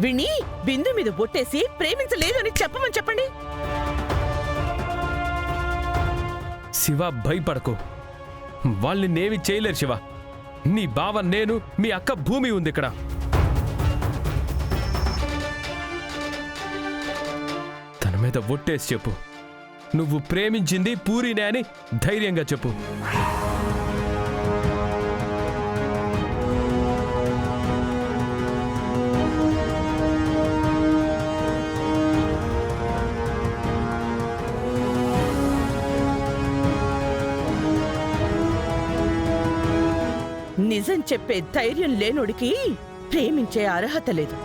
విని బిందు మీద ఒట్టేసి ప్రేమించలేదు అని చెప్పమని చెప్పండి. శివ, భయపడకు. వాళ్ళని నేవి చేయలేరు శివ. నీ బావ, నేను, మీ అక్క భూమి ఉంది ఇక్కడ. తన మీద ఒట్టేసి చెప్పు, నువ్వు ప్రేమించింది పూరినే అని ధైర్యంగా చెప్పు. నిజం చెప్పే ధైర్యం లేనోడికి ప్రేమించే అర్హత లేదు.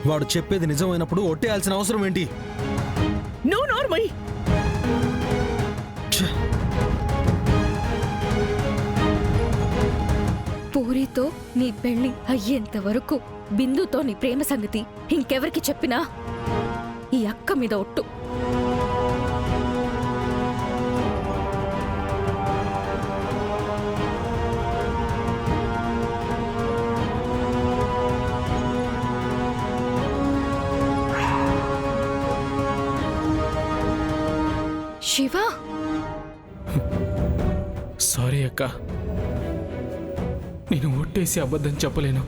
వాడు చెప్పేది నిజమైనప్పుడు ఒట్టేయాల్సిన అవసరం ఏంటి? నువ్వు నోర్మయ్. పూరితో నీ పెళ్లి అయ్యేంత వరకు బిందుతో నీ ప్రేమ సంగతి ఇంకెవరికి చెప్పినా ఈ అక్క మీద ఒట్టు. శివ, సారీ అక్క, నేను ఒట్టేసి అబద్ధం చెప్పలేను.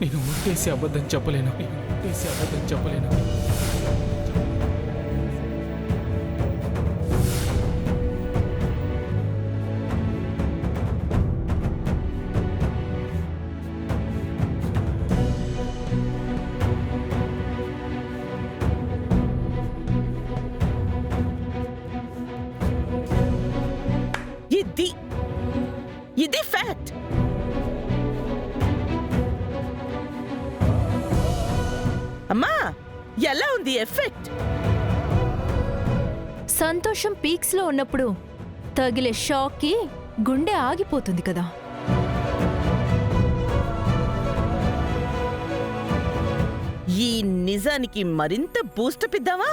ఇది ఫ్యాక్ట్. అమ్మా, ఎలా ఉంది ఎఫెక్ట్? సంతోషం పీక్స్ లో ఉన్నప్పుడు తగిలే షాక్ కి గుండె ఆగిపోతుంది కదా. ఈ నిజానికి మరింత బూస్టప్ ఇద్దామా?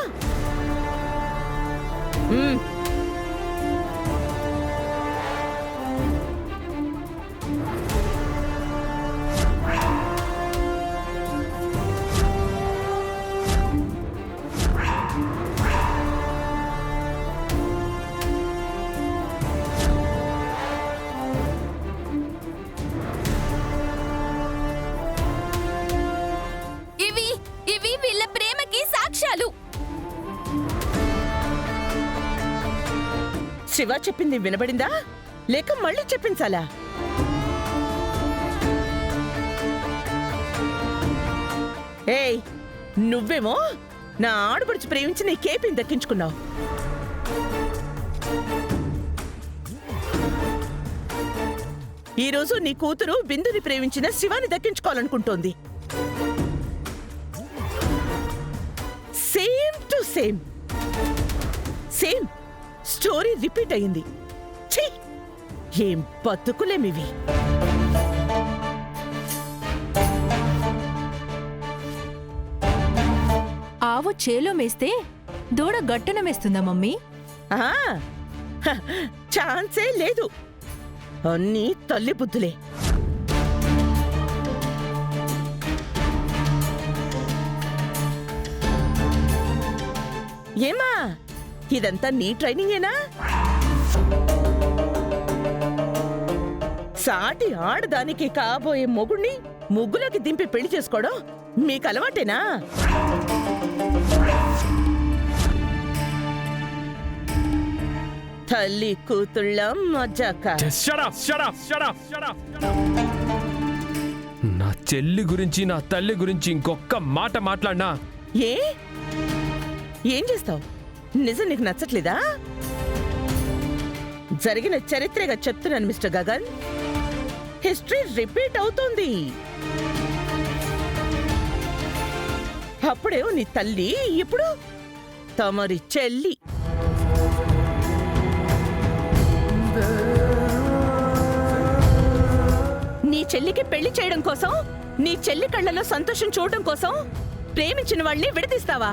ఇవి వీళ్ళ ప్రేమకి సాక్ష్యాలు. శివ చెప్పింది వినబడిందా లేక మళ్ళీ చెప్పించాలా? ఏయ్, నువ్వేమో నా ఆడపడుచు ప్రేమించి నీ కేపిని దక్కించుకున్నావు. ఈరోజు నీ కూతురు బిందుని ప్రేమించిన శివాని దక్కించుకోవాలనుకుంటోంది. Same to same story repeat అయింది. ఛీ, ఏం బతుకులేమివి. ఆవు చేలో మేస్తే దూడ గట్టున మేస్తుందా మమ్మీ? ఛాన్సే లేదు. అన్నీ తల్లి బుద్ధులే. ఏమా, ఇదంతా నీ ట్రైనింగేనా? సాటి ఆడదానికి కాబోయే మొగుణ్ణి ముగ్గులోకి దింపి పెళ్లి చేసుకోవడం మీకు అలవాటేనా? తల్లి కూతుళ్ళ మజాక. నా చెల్లి గురించి, నా తల్లి గురించి ఇంకొక్క మాట మాట్లాడినా ఏం చేస్తావు? నిజం నీకు నచ్చట్లేదా? జరిగిన చరిత్రగా చెప్తున్నాను మిస్టర్ గగన్. హిస్టరీ రిపీట్ అవుతోంది. అప్పుడేమో నీ తల్లి, ఇప్పుడు తమరి చెల్లి. నీ చెల్లికి పెళ్లి చేయడం కోసం, నీ చెల్లి కళ్ళలో సంతోషం చూడడం కోసం ప్రేమించిన వాళ్ళని విడదీస్తావా?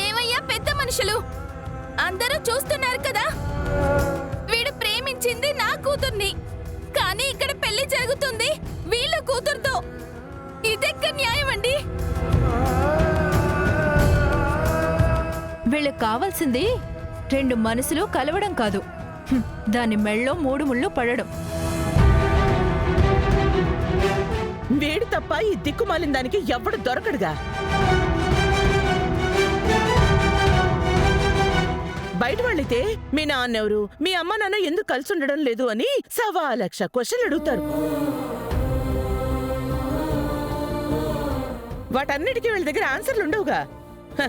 ఏమయ్యా పెద్ద మనుషులు, అందరూ చూస్తున్నారు కదా. వీడు ప్రేమించింది నా కూతుర్ని, కానీ ఇక్కడ పెళ్లి జరుగుతుంది వీళ్ళు ఇదెక్కడ న్యాయం అండి? వీళ్ళకి కావాల్సింది 2 మనసులు కలవడం కాదు, దాని మెళ్ళో 3 ముళ్ళు పడడం. వేడి తప్ప ఈ దిక్కుమాలిన దానికి ఎవడు దొరకడుగా. బయట వాళ్ళైతే మీ నాన్నెవరు, మీ అమ్మ నాన్న ఎందుకు కలిసి ఉండడం లేదు అని 1,00,000 క్వశ్చన్లు అడుగుతారు. వాటన్నిటికీ వీళ్ళ దగ్గర ఆన్సర్లు ఉండవుగా. హ,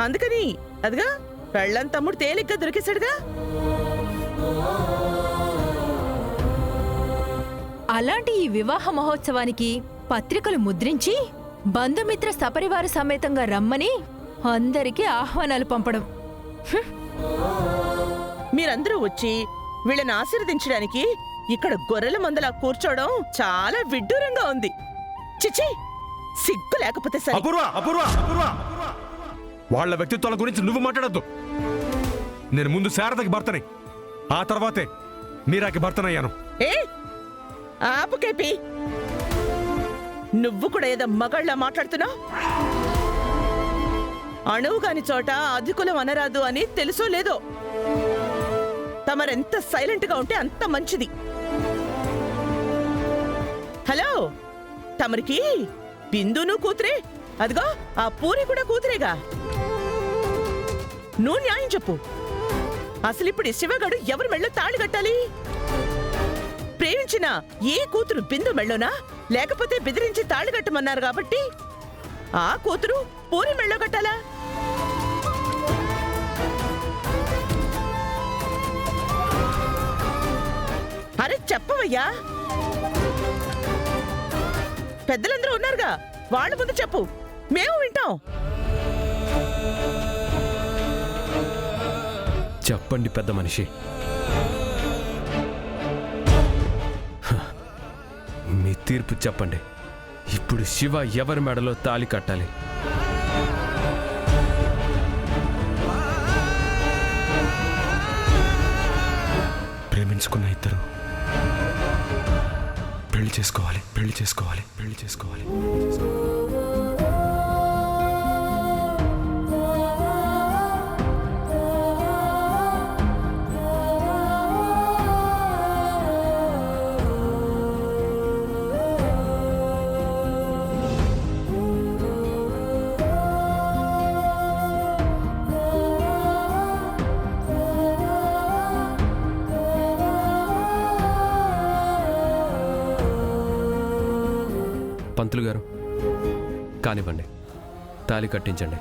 అందుకని అదిగా పెళ్ళం తమ్ముడు తేలిగ్గా దొరికేశాడుగా. అలాంటి ఈ వివాహ మహోత్సవానికి పత్రికలు ముద్రించి బంధుమిత్ర సపరివార సమేతంగా రమ్మని అందరికీ ఆహ్వానాలు పంపడం. మీరందరూ వచ్చి వీళ్ళని ఆశీర్వదించడానికి ఇక్కడ గొర్రెల మందలా కూర్చోవడం చాలా విడ్డూరంగా ఉంది. చిచి, సిగ్గు లేకపోతే సరే. అపూర్వ అపూర్వ అపూర్వ, వాళ్ళ వ్యక్తిత్వాల గురించి నువ్వు మాట్లాడద్దు. నేను ముందు శారదకి భర్తని, ఆ తర్వాతే మీరాకి భర్తనయ్యాను. ఏ ఆపు కేపి, నువ్వు కూడా ఏదో మగాళ్ళ మాట్లాడుతున్నావు. అణువుగాని చోట అధికులం అనరాదు అని తెలుసో లేదో. తమరెంత సైలెంట్ గా ఉంటే అంత మంచిది. హలో, తమరికి బిందును కూతురే, అదిగో ఆ పూరి కూడా కూతురేగా. నువ్వు న్యాయం చెప్పు. అసలు ఇప్పుడు శివగాడు ఎవరి మెళ్ళో తాళి కట్టాలి? ప్రేమించిన ఏ కూతురు బిందు మెళ్ళోనా, లేకపోతే బెదిరించి తాళి కట్టమన్నారు కాబట్టి ఆ కూతురు పూరి మెళ్ళో కట్టాలా? అరే చెప్పవయ్యా, పెద్దలందరూ ఉన్నారుగా, వాళ్ళ ముందు చెప్పు, మేము వింటాం. చెప్పండి పెద్ద మనిషి. మీ తీర్పు చెప్పండి. ఇప్పుడు శివ ఎవరి మెడలో తాళి కట్టాలి? ప్రేమించుకున్న ఇద్దరు పెళ్లి చేసుకోవాలి, పెళ్లి చేసుకోవాలి, పెళ్లి చేసుకోవాలి. పంతులు గారు కానివ్వండి, తాళి కట్టించండి.